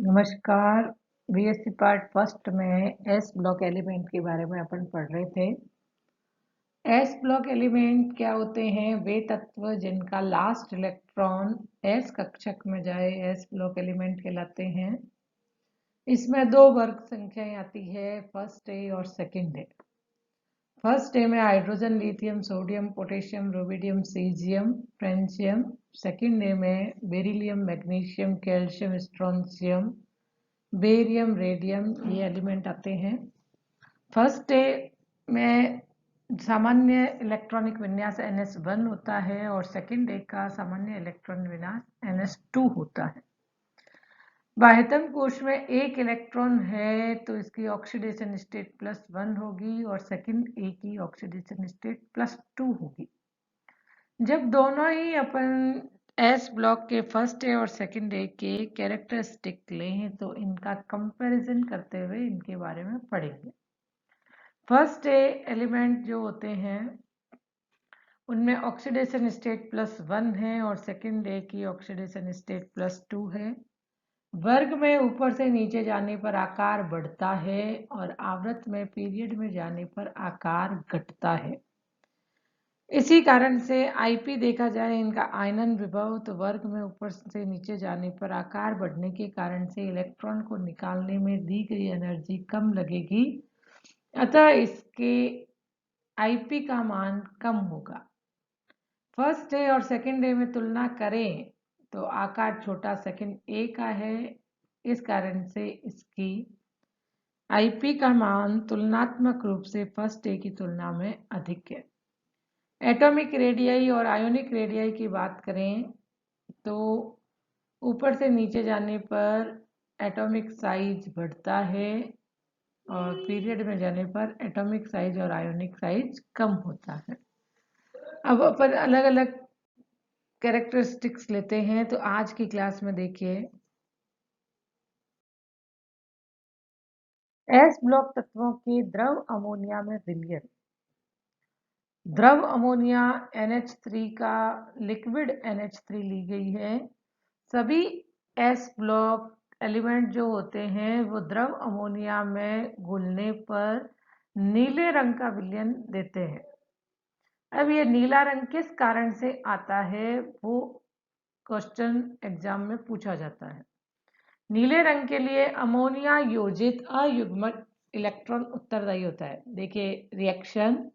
नमस्कार। BSc part first में S block element के बारे में अपन पढ़ रहे थे। एस ब्लॉक एलिमेंट क्या होते हैं? वे तत्व जिनका लास्ट इलेक्ट्रॉन एस कक्षक में जाए एस ब्लॉक एलिमेंट कहलाते हैं। इसमें दो वर्ग संख्याएं आती है, फर्स्ट ए और सेकंड ए। फर्स्ट ए में hydrogen, lithium, sodium, potassium, rubidium, caesium, francium. Second A में beryllium, magnesium, calcium, strontium, barium, radium, ये एलिमेंट आते हैं। फर्स्ट डे में सामान्य इलेक्ट्रॉनिक विन्यास NS1 होता है और सेकंड डे का सामान्य इलेक्ट्रॉन विन्यास NS2 होता है। बाह्यतम कोश में एक इलेक्ट्रॉन है तो इसकी ऑक्सीडेशन स्टेट +1 होगी और सेकंड ए की ऑक्सीडेशन स्टेट +2 होगी। जब दोनों ही अपन एस ब्लॉक के फर्स्ट ए और सेकंड ए के कैरेक्टरिस्टिक लें तो इनका कंपैरिजन करते हुए इनके बारे में पढ़ेंगे। फर्स्ट ए एलिमेंट जो होते हैं उनमें ऑक्सीडेशन स्टेट +1 है और सेकंड ए की ऑक्सीडेशन स्टेट +2 है। वर्ग में ऊपर से नीचे जाने पर आकार बढ़ता है और आवर्त में पीरियड में जाने पर आकार घटता है। इसी कारण से आईपी देखा जाए इनका आयनन विभव, तो वर्ग में ऊपर से नीचे जाने पर आकार बढ़ने के कारण से इलेक्ट्रॉन को निकालने में दी गई एनर्जी कम लगेगी, अतः इसके आईपी का मान कम होगा। फर्स्ट डे और सेकंड डे में तुलना करें तो आकार छोटा सेकंड ए का है, इस कारण से इसकी आईपी का मान तुलनात्मक रूप से फर्स्ट डे की तुलना में अधिक है। एटॉमिक रेडियाई और आयोनिक रेडियाई की बात करें तो ऊपर से नीचे जाने पर एटॉमिक साइज बढ़ता है और पीरियड में जाने पर एटॉमिक साइज और आयोनिक साइज कम होता है। अब अपन अलग अलग कैरेक्टरिस्टिक्स लेते हैं तो आज की क्लास में देखिए, एस ब्लॉक तत्वों के द्रव अमोनिया में विलयन। द्रव अमोनिया NH3 का लिक्विड NH3 ली गई है। सभी एस ब्लॉक एलिमेंट जो होते हैं वो द्रव अमोनिया में घुलने पर नीले रंग का विलयन देते हैं। अब ये नीला रंग किस कारण से आता है वो क्वेश्चन एग्जाम में पूछा जाता है। नीले रंग के लिए अमोनिया योजित अयुग्मक इलेक्ट्रॉन उत्तरदायी होता है। देखिए reaction,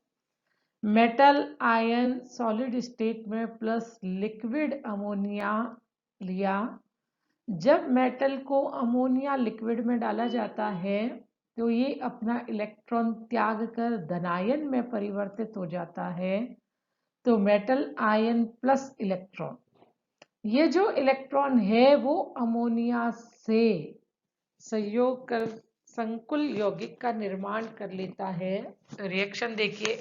metal ion solid state में प्लस लिक्विड अमोनिया लिया। जब मेटल को अमोनिया लिक्विड में डाला जाता है तो ये अपना इलेक्ट्रॉन त्याग कर धनायन में परिवर्तित हो जाता है, तो मेटल आयन प्लस इलेक्ट्रॉन, ये जो इलेक्ट्रॉन है वो अमोनिया से संयोग कर संकुल यौगिक का निर्माण कर लेता है। रिएक्शन देखिए,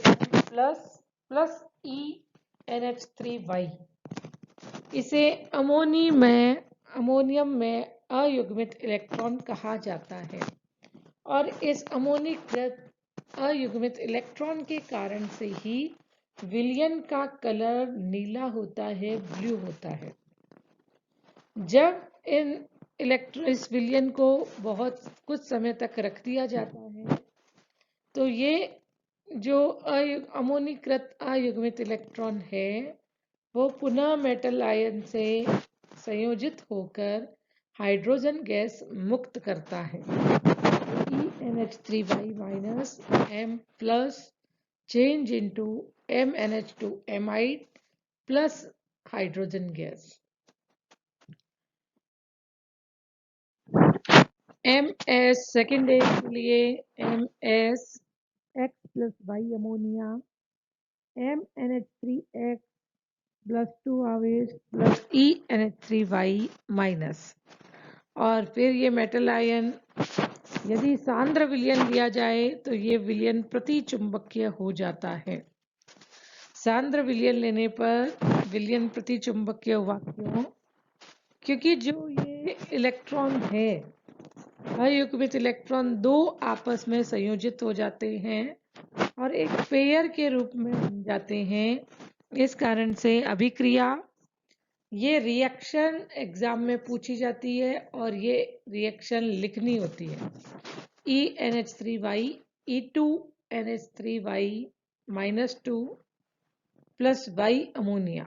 प्लस प्लस ENH3Y, इसे अमोनियम में अयुग्मित इलेक्ट्रॉन कहा जाता है और इस अमोनीकृत अयुग्मित इलेक्ट्रॉन के कारण से ही विलयन का कलर नीला होता है, ब्लू होता है। जब इस विलयन को बहुत कुछ समय तक रख दिया जाता है तो ये जो अमोनीकृत अयुग्मित इलेक्ट्रॉन है वो पुनः मेटल आयन से संयोजित होकर हाइड्रोजन गैस मुक्त करता है। ENH3Y minus M plus change into MnH2 amide plus hydrogen gas. MS second day के लिए MS X plus Y ammonia, MnH3X +2 आवेश प्लस ENH3Y माइनस। और फिर ये मेटल आयन यदि सांद्र विलयन लिया जाए तो ये विलयन प्रति चुंबकीय हो जाता है। सांद्र विलयन लेने पर विलयन प्रति चुंबकीय हुआ क्यों? क्योंकि जो ये इलेक्ट्रॉन है अयुग्मित इलेक्ट्रॉन दो आपस में संयोजित हो जाते हैं और एक पेयर के रूप में बन जाते हैं। इस कारण से अभिक्रिया ये रिएक्शन एग्जाम में पूछी जाती है और ये रिएक्शन लिखनी होती है। ENH3Y E2NH3Y -2 plus Y ammonia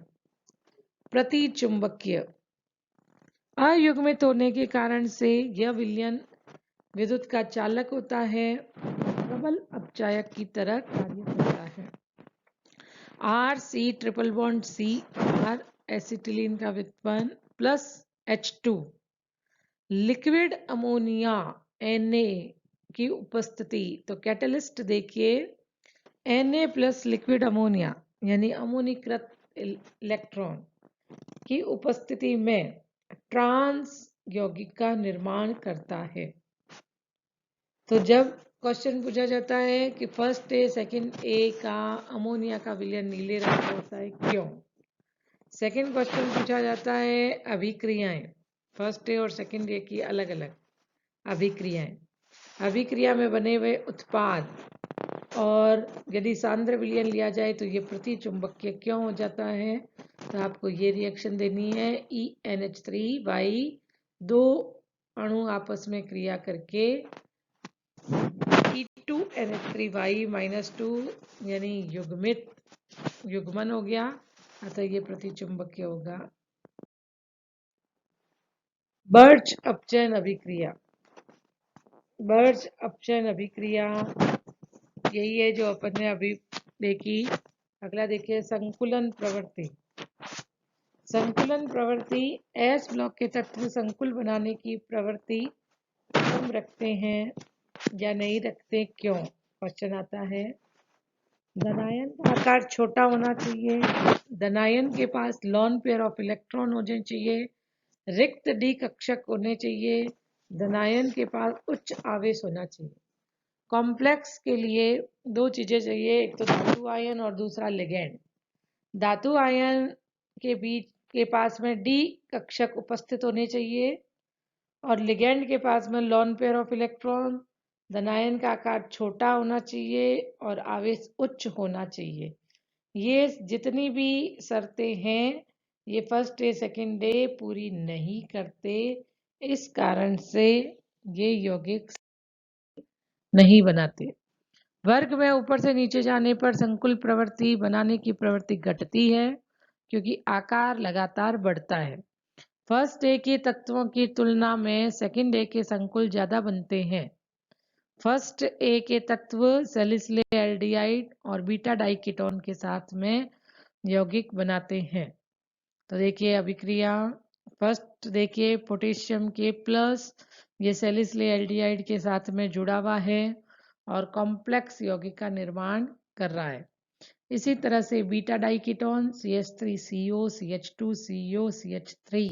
प्रति चुंबकीय अयुग्मित होने के कारण से यह विलयन विद्युत का चालक होता है, प्रबल अपचायक की तरह कार्य करता है। RC triple bond C R acetylene का व्युत्पन्न plus H2 liquid ammonia Na की उपस्थिति। तो कैटलिस्ट देखिए, Na प्लस लिक्विड अमोनिया यानी अमोनीकृत इलेक्ट्रॉन की उपस्थिति में ट्रांस यौगिक का निर्माण करता है। तो जब क्वेश्चन पूछा जाता है कि फर्स्ट ए सेकंड ए का अमोनिया का विलयन नीले रंग का होता है, क्यों? सेकंड क्वेश्चन पूछा जाता है अभिक्रियाएं, फर्स्ट ए और सेकंड ए की अलग अलग अभिक्रियाएं, अभिक्रिया में बने हुए उत्पाद, और यदि सांद्र विलयन लिया जाए तो ये प्रति चुंबकीय क्यों हो जाता है। तो आपको ये रिएक्शन देनी है। ENH3Y दो अणु आपस में क्रिया करके E2NH3Y -2 यानी युग्मन हो गया, अतः ये प्रति चुंबकीय होगा। बर्च अपचयन अभिक्रिया, बर्च अपचयन अभिक्रिया यही है जो अपन ने अभी देखी। अगला देखिए संकुलन प्रवृत्ति। संकुलन प्रवृत्ति S ब्लॉक के तत्व संकुल बनाने की प्रवृत्ति हम रखते हैं या नहीं रखते, क्यों? क्वेश्चन आता है। धनायन का आकार छोटा होना चाहिए, धनायन के पास लॉन पेयर ऑफ इलेक्ट्रॉन होने चाहिए, रिक्त डी कक्षक होने चाहिए, धनायन के पास उच्च आवेश होना चाहिए। कॉम्प्लेक्स के लिए दो चीजें चाहिए, एक तो धातु आयन और दूसरा लिगैंड। धातु आयन के बीच के पास में डी कक्षक उपस्थित होने चाहिए और लिगैंड के पास में लॉन पेयर ऑफ इलेक्ट्रॉन। धनायन का आकार छोटा होना चाहिए और आवेश उच्च होना चाहिए। ये जितनी भी शर्तें हैं ये फर्स्ट डे सेकेंड डे पूरी नहीं करते, इस कारण से ये यौगिक नहीं बनाते। वर्ग में ऊपर से नीचे जाने पर संकुल प्रवृत्ति बनाने की प्रवृत्ति घटती है क्योंकि आकार लगातार बढ़ता है। फर्स्ट ए के तत्वों की तुलना में सेकंड ए के संकुल ज्यादा बनते हैं। फर्स्ट ए के तत्व सैलिसिलिक एल्डिहाइड और बीटा डाइकीटोन के साथ में यौगिक बनाते हैं। तो देखिए अभिक्रिया, फर्स्ट देखिए पोटेशियम के प्लस ये सैलिसिलिक एल्डिहाइड के साथ में जुड़ा हुआ है और कॉम्प्लेक्स यौगिक का निर्माण कर रहा है। इसी तरह से beta diketone CH3CO CH2CO CH3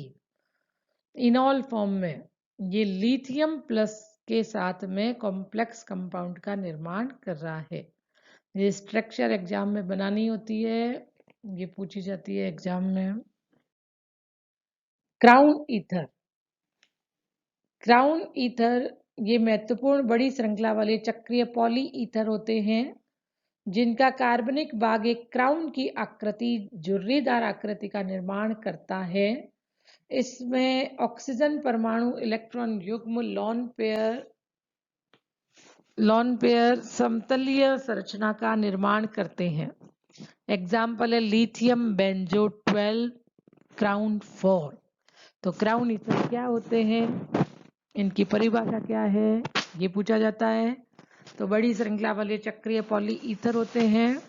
इनॉल form में ये लिथियम प्लस के साथ में कॉम्प्लेक्स कंपाउंड का निर्माण कर रहा है। ये स्ट्रक्चर एग्जाम में बनानी होती है, ये पूछी जाती है एग्जाम में। क्राउन ईथर, क्राउन ईथर ये महत्वपूर्ण बड़ी श्रृंखला वाले चक्रीय पॉली ईथर होते हैं जिनका कार्बनिक भाग एक क्राउन की आकृति झुर्रीदार आकृति का निर्माण करता है। इसमें ऑक्सीजन परमाणु इलेक्ट्रॉन युग्म लॉन पेयर समतलीय संरचना का निर्माण करते हैं। एग्जाम्पल है लिथियम बेंजो 12 क्राउन 4। तो क्राउन ईथर क्या होते हैं, इनकी परिभाषा क्या है, ये पूछा जाता है। तो बड़ी श्रृंखला वाले चक्रीय पॉली ईथर होते हैं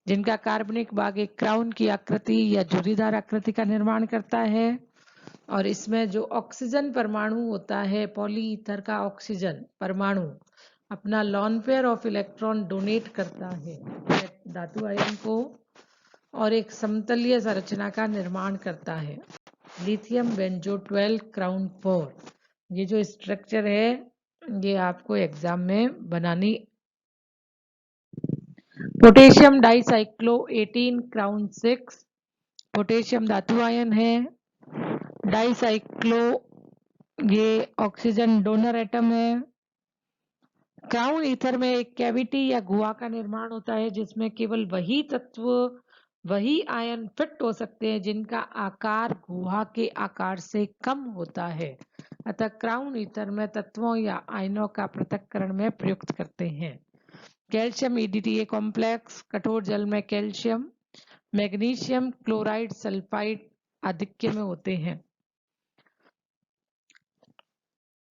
जिनका कार्बनिक भाग एक क्राउन की आकृति या झुर्रीदार आकृति का निर्माण करता है और इसमें जो ऑक्सीजन परमाणु होता है, पॉली ईथर का ऑक्सीजन परमाणु अपना lone pair of electron donate करता है धातु आयन को और एक समतलीय संरचना का निर्माण करता है। लिथियम बेंजो 12 क्राउन 4 ये जो स्ट्रक्चर है ये आपको एग्जाम में बनानी। पोटेशियम डाइसाइक्लो 18 क्राउन 6 पोटेशियम धातु आयन है। डाइसाइक्लो ये ऑक्सीजन डोनर एटम है। क्राउन ईथर में एक कैविटी या गुहा का निर्माण होता है जिसमें केवल वही तत्व वही आयन फिट हो सकते हैं जिनका आकार गुहा के आकार से कम होता है। अतः क्राउन ईथर में तत्वों या आयनों का पृथक्करण में प्रयुक्त करते हैं। कैल्शियम EDTA कॉम्प्लेक्स कठोर जल में कैल्शियम मैग्नीशियम क्लोराइड सल्फाइड आधिक्य में होते हैं।